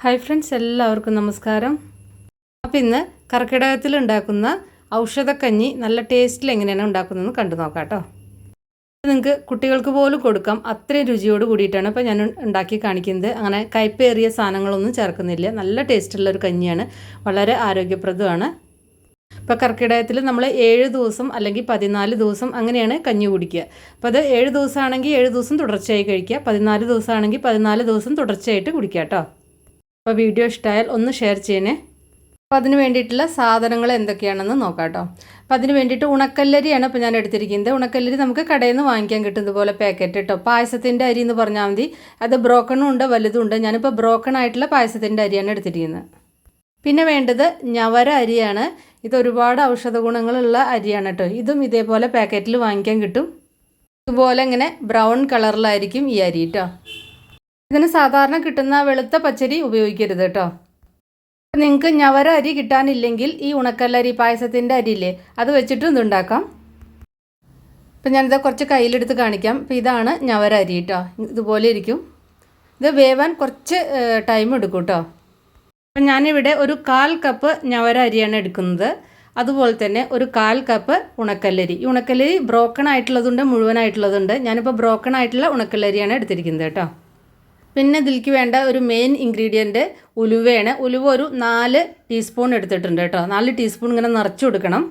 Hi friends, എല്ലാവർക്കും നമസ്കാരം. അപ്പോൾ ഇന്ന് കർക്കിടകത്തിൽ ഉണ്ടാക്കുന്ന ഔഷധക്കഞ്ഞി നല്ല ടേസ്റ്റിൽ എങ്ങനെയാണ് ഉണ്ടാക്കുന്നതെന്ന് കണ്ടു നോക്കാം കേട്ടോ. നിങ്ങൾക്ക് കുട്ടികൾക്ക് പോലും കൊടുക്കാം, അത്രയും രുചിയോട് കൂടിയിട്ടാണ് ഇപ്പോൾ ഞാൻ ഉണ്ടാക്കി കാണിക്കുന്നത്. അങ്ങനെ കയ്പേറിയ സാധനങ്ങളൊന്നും ചേർക്കുന്നില്ല. നല്ല ടേസ്റ്റുള്ളൊരു കഞ്ഞിയാണ്, വളരെ ആരോഗ്യപ്രദമാണ്. ഇപ്പോൾ കർക്കിടകത്തിൽ നമ്മൾ 7 ദിവസം അല്ലെങ്കിൽ 14 ദിവസം അങ്ങനെയാണ് കഞ്ഞി കുടിക്കുക. അപ്പോൾ അത് 7 ദിവസമാണെങ്കിൽ 7 ദിവസം തുടർച്ചയായി കഴിക്കുക, 14 ദിവസമാണെങ്കിൽ 14 ദിവസം തുടർച്ചയായിട്ട് കുടിക്കുക കേട്ടോ. അപ്പോൾ വീഡിയോ ഇഷ്ടമായാൽ ഒന്ന് ഷെയർ ചെയ്യണേ. അപ്പോൾ അതിന് വേണ്ടിയിട്ടുള്ള സാധനങ്ങൾ എന്തൊക്കെയാണെന്ന് നോക്കാം കേട്ടോ. അപ്പോൾ അതിന് വേണ്ടിയിട്ട് ഉണക്കല്ലരിയാണ് ഇപ്പോൾ ഞാൻ എടുത്തിരിക്കുന്നത്. ഉണക്കല്ലരി നമുക്ക് കടയിൽ നിന്ന് വാങ്ങിക്കാൻ കിട്ടും, ഇതുപോലെ പാക്കറ്റ് കേട്ടോ. പായസത്തിൻ്റെ അരി എന്ന് പറഞ്ഞാൽ മതി. അത് ബ്രോക്കണും ഉണ്ട്, വലുതും ഉണ്ട്. ഞാനിപ്പോൾ ബ്രോക്കൺ ആയിട്ടുള്ള പായസത്തിൻ്റെ അരിയാണ് എടുത്തിരിക്കുന്നത്. പിന്നെ വേണ്ടത് ഞവര അരിയാണ്. ഇത് ഒരുപാട് ഔഷധ ഗുണങ്ങളുള്ള അരിയാണ് കേട്ടോ. ഇതും ഇതേപോലെ പാക്കറ്റിൽ വാങ്ങിക്കാൻ കിട്ടും. ഇതുപോലെ ഇങ്ങനെ ബ്രൗൺ കളറിലായിരിക്കും ഈ അരി കേട്ടോ. ഇതിന് സാധാരണ കിട്ടുന്ന വെളുത്ത പച്ചരി ഉപയോഗിക്കരുത് കേട്ടോ. നിങ്ങൾക്ക് ഞവര അരി കിട്ടാനില്ലെങ്കിൽ ഈ ഉണക്കല്ലരി പായസത്തിൻ്റെ അരിയില്ലേ, അത് വെച്ചിട്ടും ഇതുണ്ടാക്കാം. ഇപ്പം ഞാനിത് കുറച്ച് കയ്യിലെടുത്ത് കാണിക്കാം. അപ്പോൾ ഇതാണ് ഞവര അരി കേട്ടോ. ഇതുപോലെ ഇരിക്കും. ഇത് വേവാൻ കുറച്ച് ടൈം എടുക്കും കേട്ടോ. അപ്പം ഞാനിവിടെ ഒരു 1/4 കപ്പ് ഞവര അരിയാണ് എടുക്കുന്നത്. അതുപോലെ തന്നെ ഒരു 1/4 കപ്പ് ഉണക്കല്ലരി. ഈ ഉണക്കല്ലരി ബ്രോക്കൺ ആയിട്ടുള്ളതുണ്ട്, മുഴുവനായിട്ടുള്ളതുണ്ട്. ഞാനിപ്പോൾ ബ്രോക്കൺ ആയിട്ടുള്ള ഉണക്കല്ലരിയാണ് എടുത്തിരിക്കുന്നത് കേട്ടോ. പിന്നെ ഇതിലേക്ക് വേണ്ട ഒരു മെയിൻ ഇൻഗ്രീഡിയൻറ്റ് ഉലുവയാണ്. ഉലുവ ഒരു 4 ടീസ്പൂൺ എടുത്തിട്ടുണ്ട് കേട്ടോ. 4 ടീസ്പൂൺ ഇങ്ങനെ നിറച്ചു കൊടുക്കണം.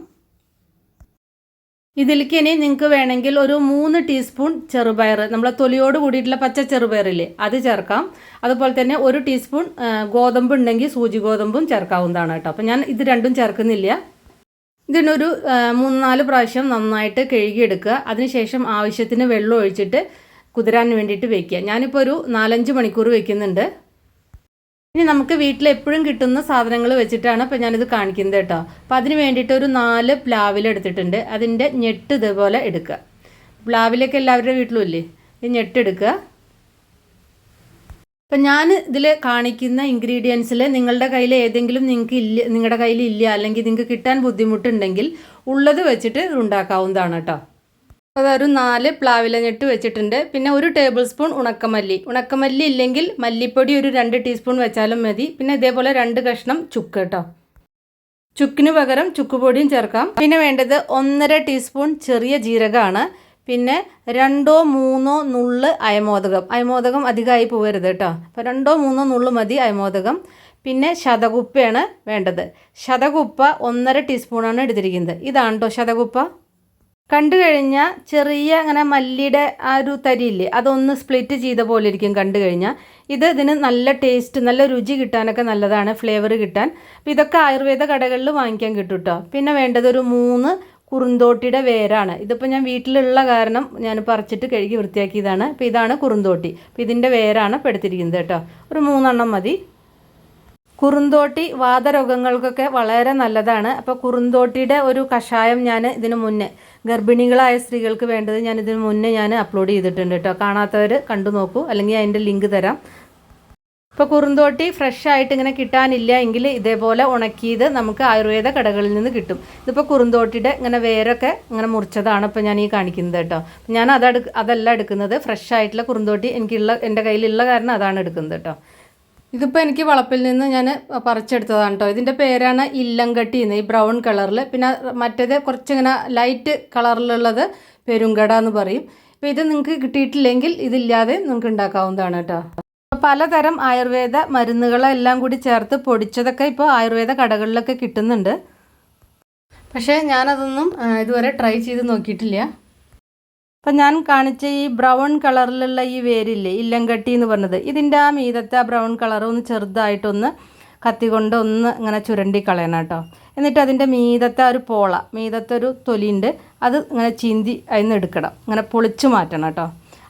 ഇതിലേക്ക് ഇനി നിങ്ങൾക്ക് വേണമെങ്കിൽ ഒരു 3 ടീസ്പൂൺ ചെറുപയർ, നമ്മളെ തൊലിയോട് കൂടിയിട്ടുള്ള പച്ച ചെറുപയറില്ലേ, അത് ചേർക്കാം. അതുപോലെ തന്നെ 1 ടീസ്പൂൺ ഗോതമ്പ് ഉണ്ടെങ്കിൽ സൂചി ഗോതമ്പും ചേർക്കാവുന്നതാണ് കേട്ടോ. അപ്പോൾ ഞാൻ ഇത് രണ്ടും ചേർക്കുന്നില്ല. ഇതിനൊരു 3-4 പ്രാവശ്യം നന്നായിട്ട് കഴുകിയെടുക്കുക. അതിനുശേഷം ആവശ്യത്തിന് വെള്ളം ഒഴിച്ചിട്ട് കുതിരാൻ വേണ്ടിയിട്ട് വെക്കുക. ഞാനിപ്പോൾ ഒരു 4-5 മണിക്കൂർ വെക്കുന്നുണ്ട്. ഇനി നമുക്ക് വീട്ടിൽ എപ്പോഴും കിട്ടുന്ന സാധനങ്ങൾ വെച്ചിട്ടാണ് ഇപ്പോൾ ഞാനിത് കാണിക്കുന്നത് കേട്ടോ. അപ്പോൾ അതിന് വേണ്ടിയിട്ട് ഒരു 4 പ്ലാവില എടുത്തിട്ടുണ്ട്. അതിൻ്റെ ഞെട്ട് ഇതേപോലെ എടുക്കുക. പ്ലാവിലൊക്കെ എല്ലാവരുടെ വീട്ടിലും ഇല്ലേ, ഈ ഞെട്ടെടുക്കുക. അപ്പം ഞാൻ ഇതിൽ കാണിക്കുന്ന ഇൻഗ്രീഡിയൻസിൽ നിങ്ങളുടെ കയ്യിൽ ഏതെങ്കിലും നിങ്ങളുടെ കയ്യിൽ ഇല്ല, അല്ലെങ്കിൽ നിങ്ങൾക്ക് കിട്ടാൻ ബുദ്ധിമുട്ടുണ്ടെങ്കിൽ ഉള്ളത് വെച്ചിട്ട് ഇത് ഉണ്ടാക്കാവുന്നതാണ് കേട്ടോ. അതൊരു 4 പ്ലാവില ഞെട്ട് വെച്ചിട്ടുണ്ട്. പിന്നെ 1 ടേബിൾ സ്പൂൺ ഉണക്കമല്ലി ഇല്ലെങ്കിൽ മല്ലിപ്പൊടി ഒരു 2 ടീസ്പൂൺ വെച്ചാലും മതി. പിന്നെ ഇതേപോലെ 2 കഷ്ണം ചുക്ക് കേട്ടോ. ചുക്കിന് പകരം ചുക്കുപൊടിയും ചേർക്കാം. പിന്നെ വേണ്ടത് 1.5 ടീസ്പൂൺ ചെറിയ ജീരകമാണ്. പിന്നെ 2-3 നുള്ള് അയമോദകം അധികമായി പോകരുത് കേട്ടോ. അപ്പോൾ 2-3 നുള്ള് മതി അയമോദകം. പിന്നെ ശതകുപ്പയാണ് വേണ്ടത്. ശതകുപ്പ 1.5 ടീസ്പൂണാണ് എടുത്തിരിക്കുന്നത്. ഇതാണ് കേട്ടോ ശതകുപ്പ. കണ്ടു കഴിഞ്ഞാൽ ചെറിയ അങ്ങനെ മല്ലിയുടെ ആ ഒരു തരിയില്ലേ, അതൊന്ന് സ്പ്ലിറ്റ് ചെയ്ത പോലെ ഇരിക്കും കണ്ടു കഴിഞ്ഞാൽ. ഇതിന് നല്ല ടേസ്റ്റ്, നല്ല രുചി കിട്ടാനൊക്കെ നല്ലതാണ്, ഫ്ലേവർ കിട്ടാൻ. അപ്പോൾ ഇതൊക്കെ ആയുർവേദ കടകളിൽ വാങ്ങിക്കാൻ കിട്ടും കേട്ടോ. പിന്നെ വേണ്ടത് ഒരു 3 കുറുന്തോട്ടിയുടെ വേരാണ്. ഇതിപ്പോൾ ഞാൻ വീട്ടിലുള്ള കാരണം ഞാൻ പറിച്ചിട്ട് കഴുകി വൃത്തിയാക്കിയതാണ്. അപ്പോൾ ഇതാണ് കുറുന്തോട്ടി. അപ്പോൾ ഇതിൻ്റെ വേരാണ് ഇപ്പോൾ എടുത്തിരിക്കുന്നത് കേട്ടോ. ഒരു 3 എണ്ണം മതി. കുറുന്തോട്ടി വാതരോഗങ്ങൾക്കൊക്കെ വളരെ നല്ലതാണ്. അപ്പോൾ കുറുന്തോട്ടിയുടെ ഒരു കഷായം ഞാൻ ഇതിന് മുന്നേ ഗർഭിണികളായ സ്ത്രീകൾക്ക് വേണ്ടത് ഞാൻ ഇതിന് മുന്നേ അപ്ലോഡ് ചെയ്തിട്ടുണ്ട് കേട്ടോ. കാണാത്തവർ കണ്ടു നോക്കൂ, അല്ലെങ്കിൽ അതിൻ്റെ ലിങ്ക് തരാം. ഇപ്പോൾ കുറുന്തോട്ടി ഫ്രഷ് ആയിട്ട് ഇങ്ങനെ കിട്ടാനില്ല എങ്കിൽ ഇതേപോലെ ഉണക്കിയത് നമുക്ക് ആയുർവേദ കടകളിൽ നിന്ന് കിട്ടും. ഇതിപ്പോൾ കുറുന്തോട്ടിയുടെ ഇങ്ങനെ വേരൊക്കെ ഇങ്ങനെ മുറിച്ചതാണ് ഇപ്പോൾ ഞാൻ ഈ കാണിക്കുന്നത് കേട്ടോ. ഞാൻ അതല്ല എടുക്കുന്നത്, ഫ്രഷ് ആയിട്ടുള്ള കുറുന്തോട്ടി എൻ്റെ കയ്യിലുള്ള കാരണം അതാണ് എടുക്കുന്നത് കേട്ടോ. ഇതിപ്പോൾ എനിക്ക് വളപ്പിൽ നിന്ന് ഞാൻ പറിച്ചെടുത്തതാണ് കേട്ടോ. ഇതിൻ്റെ പേരാണ് ഇല്ലങ്കട്ടി എന്ന്, ഈ ബ്രൗൺ കളറിൽ. പിന്നെ മറ്റേത് കുറച്ചിങ്ങനെ ലൈറ്റ് കളറിലുള്ളത് പെരുങ്കട എന്ന് പറയും. അപ്പോൾ ഇത് നിങ്ങൾക്ക് കിട്ടിയിട്ടില്ലെങ്കിൽ ഇതില്ലാതെ നിങ്ങൾക്ക് ഉണ്ടാക്കാവുന്നതാണ് കേട്ടോ. പലതരം ആയുർവേദ മരുന്നുകളെല്ലാം കൂടി ചേർത്ത് പൊടിച്ചതൊക്കെ ഇപ്പോൾ ആയുർവേദ കടകളിലൊക്കെ കിട്ടുന്നുണ്ട്. പക്ഷേ ഞാനതൊന്നും ഇതുവരെ ട്രൈ ചെയ്ത് നോക്കിയിട്ടില്ല. അപ്പം ഞാൻ കാണിച്ച ഈ ബ്രൗൺ കളറിലുള്ള ഈ വേരില്ലേ, ഇല്ലങ്കട്ടി എന്ന് പറഞ്ഞത്, ഇതിൻ്റെ ആ മീതത്തെ ആ ബ്രൗൺ കളർ ഒന്ന് ചെറുതായിട്ടൊന്ന് കത്തി കൊണ്ട് ഒന്ന് ഇങ്ങനെ ചുരണ്ടി കളയണം കേട്ടോ. എന്നിട്ട് അതിൻ്റെ മീതത്തെ ഒരു മീതത്തെ ഒരു തൊലിയുണ്ട്, അത് ഇങ്ങനെ ചീന്തി അതിന് എടുക്കണം, ഇങ്ങനെ പൊളിച്ചു മാറ്റണം കേട്ടോ.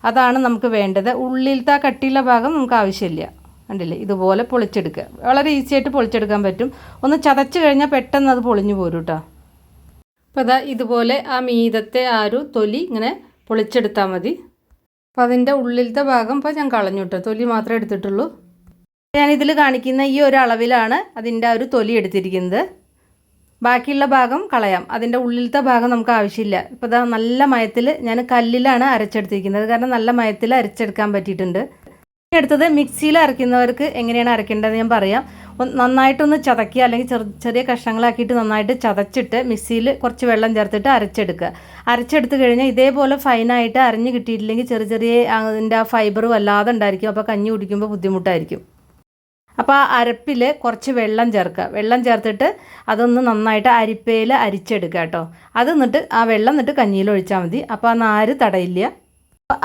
അതാണ് നമുക്ക് വേണ്ടത്. ഉള്ളിലത്തെ ആ കട്ടിയുള്ള ഭാഗം നമുക്ക് ആവശ്യമില്ല. കണ്ടില്ലേ, ഇതുപോലെ പൊളിച്ചെടുക്കുക. വളരെ ഈസി ആയിട്ട് പൊളിച്ചെടുക്കാൻ പറ്റും. ഒന്ന് ചതച്ച് കഴിഞ്ഞാൽ പെട്ടെന്ന് അത് പൊളിഞ്ഞു പോരും കേട്ടോ. അപ്പോൾ അതാ ഇതുപോലെ ആ മീതത്തെ ആ ഒരു തൊലി ഇങ്ങനെ പൊളിച്ചെടുത്താൽ മതി. അപ്പോൾ അതിൻ്റെ ഉള്ളിലത്തെ ഭാഗം ഇപ്പോൾ ഞാൻ കളഞ്ഞു കേട്ടോ, തൊലി മാത്രമേ എടുത്തിട്ടുള്ളൂ. ഞാനിതിൽ കാണിക്കുന്ന ഈ ഒരു അളവിലാണ് അതിൻ്റെ ആ ഒരു തൊലി എടുത്തിരിക്കുന്നത്. ബാക്കിയുള്ള ഭാഗം കളയാം, അതിൻ്റെ ഉള്ളിലത്തെ ഭാഗം നമുക്ക് ആവശ്യമില്ല. ഇപ്പോൾ ഇതാ നല്ല മയത്തിൽ ഞാൻ കല്ലിലാണ് അരച്ചെടുത്തിരിക്കുന്നത്, കാരണം നല്ല മയത്തിൽ അരച്ചെടുക്കാൻ പറ്റിയിട്ടുണ്ട്. അടുത്തത് മിക്സിയിൽ അരയ്ക്കുന്നവർക്ക് എങ്ങനെയാണ് അരയ്ക്കേണ്ടത് ഞാൻ പറയാം. നന്നായിട്ടൊന്ന് ചതക്കുക, അല്ലെങ്കിൽ ചെറിയ കഷ്ണങ്ങളാക്കിയിട്ട് നന്നായിട്ട് ചതച്ചിട്ട് മിക്സിയിൽ കുറച്ച് വെള്ളം ചേർത്തിട്ട് അരച്ചെടുക്കുക. അരച്ചെടുത്ത് കഴിഞ്ഞാൽ ഇതേപോലെ ഫൈനായിട്ട് അരഞ്ഞ് കിട്ടിയിട്ടില്ലെങ്കിൽ ചെറിയ അതിൻ്റെ ആ ഫൈബർ വല്ലാതെ ഉണ്ടായിരിക്കും. അപ്പോൾ കഞ്ഞി കുടിക്കുമ്പോൾ ബുദ്ധിമുട്ടായിരിക്കും. അപ്പോൾ ആ അരപ്പിൽ കുറച്ച് വെള്ളം ചേർക്കുക. വെള്ളം ചേർത്തിട്ട് അതൊന്ന് നന്നായിട്ട് അരിപ്പയിൽ അരിച്ചെടുക്കുക കേട്ടോ. അത് എന്നിട്ട് ആ വെള്ളം എന്നിട്ട് കഞ്ഞിയിൽ ഒഴിച്ചാൽ മതി. അപ്പോൾ ആ നാര് തടയില്ല.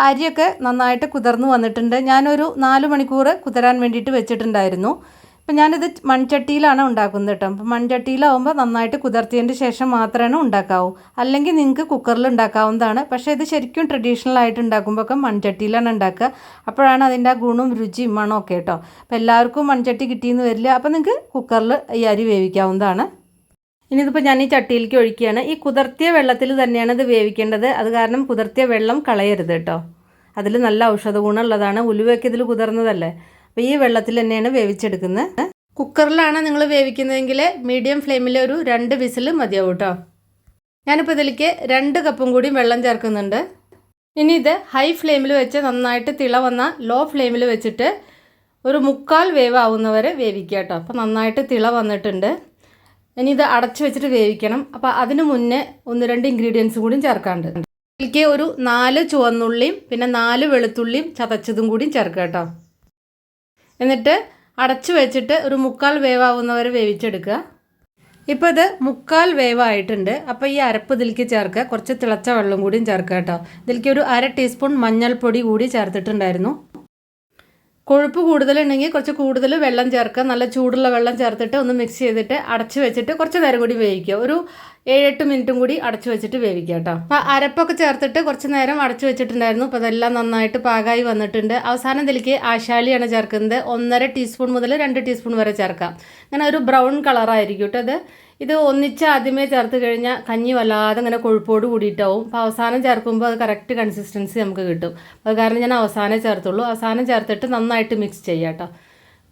അരിയൊക്കെ നന്നായിട്ട് കുതിർന്ന് വന്നിട്ടുണ്ട്. ഞാനൊരു 4 മണിക്കൂർ കുതിരാൻ വേണ്ടിയിട്ട് വെച്ചിട്ടുണ്ടായിരുന്നു. അപ്പം ഞാനിത് മൺചട്ടിയിലാണ് ഉണ്ടാക്കുന്നത് കേട്ടോ. അപ്പം മൺചട്ടിയിലാവുമ്പോൾ നന്നായിട്ട് കുതിർത്തിയതിൻ്റെ ശേഷം മാത്രമേ ഉണ്ടാക്കാവൂ. അല്ലെങ്കിൽ നിങ്ങൾക്ക് കുക്കറിൽ ഉണ്ടാക്കാവുന്നതാണ്. പക്ഷേ ഇത് ശരിക്കും ട്രഡീഷണൽ ആയിട്ട് ഉണ്ടാക്കുമ്പോഴൊക്കെ മൺചട്ടിയിലാണ് ഉണ്ടാക്കുക. അപ്പോഴാണ് അതിൻ്റെ ആ ഗുണവും രുചിയും മണമൊക്കെ കേട്ടോ. അപ്പോൾ എല്ലാവർക്കും മൺചട്ടി കിട്ടിയെന്ന് വരില്ല. അപ്പോൾ നിങ്ങൾക്ക് കുക്കറിൽ ഈ അരി വേവിക്കാവുന്നതാണ്. ഇനി ഇതിപ്പോൾ ഞാൻ ഈ ചട്ടിയിലേക്ക് ഒഴിക്കുകയാണ്. ഈ കുതിർത്തിയ വെള്ളത്തിൽ തന്നെയാണ് ഇത് വേവിക്കേണ്ടത്. അത് കാരണം കുതിർത്തിയ വെള്ളം കളയരുത് കേട്ടോ. അതിൽ നല്ല ഔഷധ ഗുണമുള്ളതാണ്. ഉലുവയൊക്കെ ഇതിൽ കുതിർന്നതല്ലേ. അപ്പോൾ ഈ വെള്ളത്തിൽ തന്നെയാണ് വേവിച്ചെടുക്കുന്നത്. കുക്കറിലാണ് നിങ്ങൾ വേവിക്കുന്നതെങ്കിൽ മീഡിയം ഫ്ലെയിമിൽ ഒരു 2 വിസിൽ മതിയാവും കേട്ടോ. ഞാനിപ്പോൾ ഇതിലേക്ക് 2 കപ്പും കൂടി വെള്ളം ചേർക്കുന്നുണ്ട്. ഇനി ഇത് ഹൈ ഫ്ലെയിമിൽ വെച്ച് നന്നായിട്ട് തിള വന്ന ലോ ഫ്ലെയിമിൽ വെച്ചിട്ട് ഒരു 1/4 വേവ് ആവുന്നവരെ വേവിക്കുക കേട്ടോ. അപ്പോൾ നന്നായിട്ട് തിള വന്നിട്ടുണ്ട്. ഇനി ഇത് അടച്ചു വെച്ചിട്ട് വേവിക്കണം. അപ്പോൾ അതിന് മുന്നേ 1-2 ഇൻഗ്രീഡിയൻസ് കൂടി ചേർക്കാണ്ട്. ഇതിലേക്ക് ഒരു 4 ചുവന്നുള്ളിയും പിന്നെ 4 വെളുത്തുള്ളിയും ചതച്ചതും കൂടി ചേർക്കുക കേട്ടോ. എന്നിട്ട് അടച്ചു വെച്ചിട്ട് ഒരു 1/4 വേവാവുന്നവരെ വേവിച്ചെടുക്കുക. ഇപ്പോൾ ഇത് 1/4 വേവായിട്ടുണ്ട്. അപ്പോൾ ഈ അരപ്പ് ഇതിലേക്ക് ചേർക്കുക. കുറച്ച് തിളച്ച വെള്ളം കൂടിയും ചേർക്കുക കേട്ടോ. ഇതിലേക്ക് ഒരു 1/2 ടീസ്പൂൺ മഞ്ഞൾപ്പൊടി കൂടി ചേർത്തിട്ടുണ്ടായിരുന്നു. കൊഴുപ്പ് കൂടുതലുണ്ടെങ്കിൽ കുറച്ച് കൂടുതൽ വെള്ളം ചേർക്കുക. നല്ല ചൂടുള്ള വെള്ളം ചേർത്തിട്ട് ഒന്ന് മിക്സ് ചെയ്തിട്ട് അടച്ചു വെച്ചിട്ട് കുറച്ച് നേരം കൂടി വേവിക്കുക. ഒരു 7-8 മിനിറ്റും കൂടി അടച്ചു വെച്ചിട്ട് വേവിക്കുക കേട്ടോ. അപ്പോൾ അരപ്പൊക്കെ ചേർത്തിട്ട് കുറച്ച് നേരം അടച്ചു വെച്ചിട്ടുണ്ടായിരുന്നു. അപ്പോൾ അതെല്ലാം നന്നായിട്ട് പാകമായി വന്നിട്ടുണ്ട്. അവസാനം ഇതിലേക്ക് ആശാലിയാണ് ചേർക്കുന്നത്. 1/2 ടീസ്പൂൺ മുതൽ 2 ടീസ്പൂൺ വരെ ചേർക്കാം. അങ്ങനെ ഒരു ബ്രൗൺ കളറായിരിക്കും കേട്ടോ. ഇത് ഒന്നിച്ച് ആദ്യമേ ചേർത്ത് കഴിഞ്ഞാൽ കഞ്ഞി വല്ലാതെ ഇങ്ങനെ കൊഴുപ്പോട് കൂടിയിട്ടാവും. അപ്പോൾ അവസാനം ചേർക്കുമ്പോൾ അത് കറക്റ്റ് കൺസിസ്റ്റൻസി നമുക്ക് കിട്ടും. അത് കാരണം ഞാൻ അവസാനം ചേർത്തുള്ളൂ. അവസാനം ചേർത്തിട്ട് നന്നായിട്ട് മിക്സ് ചെയ്യുക കേട്ടോ.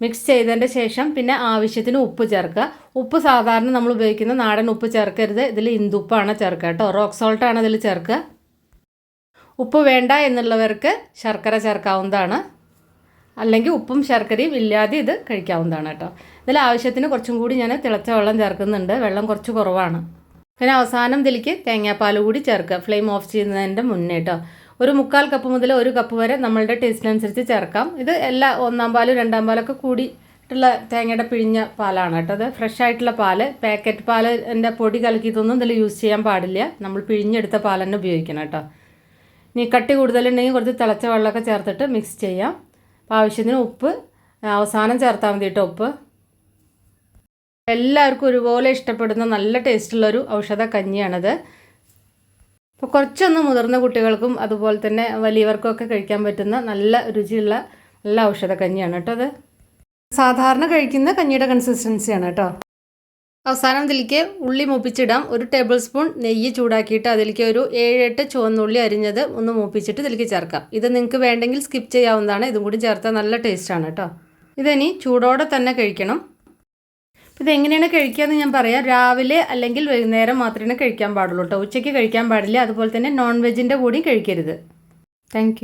മിക്സ് ചെയ്തതിൻ്റെ ശേഷം പിന്നെ ആവശ്യത്തിന് ഉപ്പ് ചേർക്കുക. ഉപ്പ് സാധാരണ നമ്മൾ ഉപയോഗിക്കുന്ന നാടൻ ഉപ്പ് ചേർക്കരുത്. ഇതിൽ ഇന്ദുപ്പാണ് ചേർക്കുക കേട്ടോ. റോക്ക് സോൾട്ടാണ് ഇതിൽ ചേർക്കുക. ഉപ്പ് വേണ്ട എന്നുള്ളവർക്ക് ശർക്കര ചേർക്കാവുന്നതാണ്. അല്ലെങ്കിൽ ഉപ്പും ശർക്കരയും ഇല്ലാതെ ഇത് കഴിക്കാവുന്നതാണ് കേട്ടോ. ഇതിൽ ആവശ്യത്തിന് കുറച്ചും കൂടി ഞാൻ തിളച്ച വെള്ളം ചേർക്കുന്നുണ്ട്. വെള്ളം കുറച്ച് കുറവാണ്. പിന്നെ അവസാനം ഇതിലേക്ക് തേങ്ങാപ്പാൽ കൂടി ചേർക്കുക. ഫ്ലെയിം ഓഫ് ചെയ്യുന്നതിൻ്റെ മുന്നേ കേട്ടോ. ഒരു 1/4 കപ്പ് മുതൽ 1 കപ്പ് വരെ നമ്മളുടെ ടേസ്റ്റിനനുസരിച്ച് ചേർക്കാം. ഇത് എല്ലാ 1-ാം പാലും 2-ാം പാലൊക്കെ കൂടിയിട്ടുള്ള തേങ്ങയുടെ പിഴിഞ്ഞ പാലാണ് കേട്ടോ. അത് ഫ്രഷ് ആയിട്ടുള്ള പാല്. പാക്കറ്റ് പാലിൻ്റെ പൊടി കലക്കിയതൊന്നും ഇതിൽ യൂസ് ചെയ്യാൻ പാടില്ല. നമ്മൾ പിഴിഞ്ഞെടുത്ത പാൽ തന്നെ ഉപയോഗിക്കണം കേട്ടോ. ഇനി കട്ടി കൂടുതലുണ്ടെങ്കിൽ കുറച്ച് തിളച്ച വെള്ളമൊക്കെ ചേർത്തിട്ട് മിക്സ് ചെയ്യാം. ആവശ്യത്തിന് ഉപ്പ് അവസാനം ചേർത്താൽ മതി കേട്ടോ. ഉപ്പ് എല്ലാവർക്കും ഒരുപോലെ ഇഷ്ടപ്പെടുന്ന നല്ല ടേസ്റ്റുള്ളൊരു ഔഷധ കഞ്ഞിയാണത്. അപ്പോൾ കുറച്ചൊന്ന് മുതിർന്ന കുട്ടികൾക്കും അതുപോലെ തന്നെ വലിയവർക്കൊക്കെ കഴിക്കാൻ പറ്റുന്ന നല്ല രുചിയുള്ള നല്ല ഔഷധ കഞ്ഞിയാണ് കേട്ടോ. അത് സാധാരണ കഴിക്കുന്ന കഞ്ഞിയുടെ കൺസിസ്റ്റൻസിയാണ് കേട്ടോ. അവസാനം ഇതിലേക്ക് ഉള്ളി മൂപ്പിച്ചിടാം. 1 ടേബിൾ സ്പൂൺ നെയ്യ് ചൂടാക്കിയിട്ട് അതിലേക്ക് ഒരു 7-8 ചുവന്നുള്ളി അരിഞ്ഞത് ഒന്ന് മൂപ്പിച്ചിട്ട് ഇതിലേക്ക് ചേർക്കാം. ഇത് നിങ്ങൾക്ക് വേണ്ടെങ്കിൽ സ്കിപ്പ് ചെയ്യാവുന്നതാണ്. ഇതും കൂടി ചേർത്താൽ നല്ല ടേസ്റ്റാണ് കേട്ടോ. ഇതിനി ചൂടോടെ തന്നെ കഴിക്കണം. ഇതെങ്ങനെയാണ് കഴിക്കുകയെന്ന് ഞാൻ പറയാം. രാവിലെ അല്ലെങ്കിൽ വൈകുന്നേരം മാത്രമേ കഴിക്കാൻ പാടുള്ളൂ കേട്ടോ. ഉച്ചയ്ക്ക് കഴിക്കാൻ പാടില്ല. അതുപോലെ തന്നെ നോൺ വെജിൻ്റെ കൂടി കഴിക്കരുത്. താങ്ക്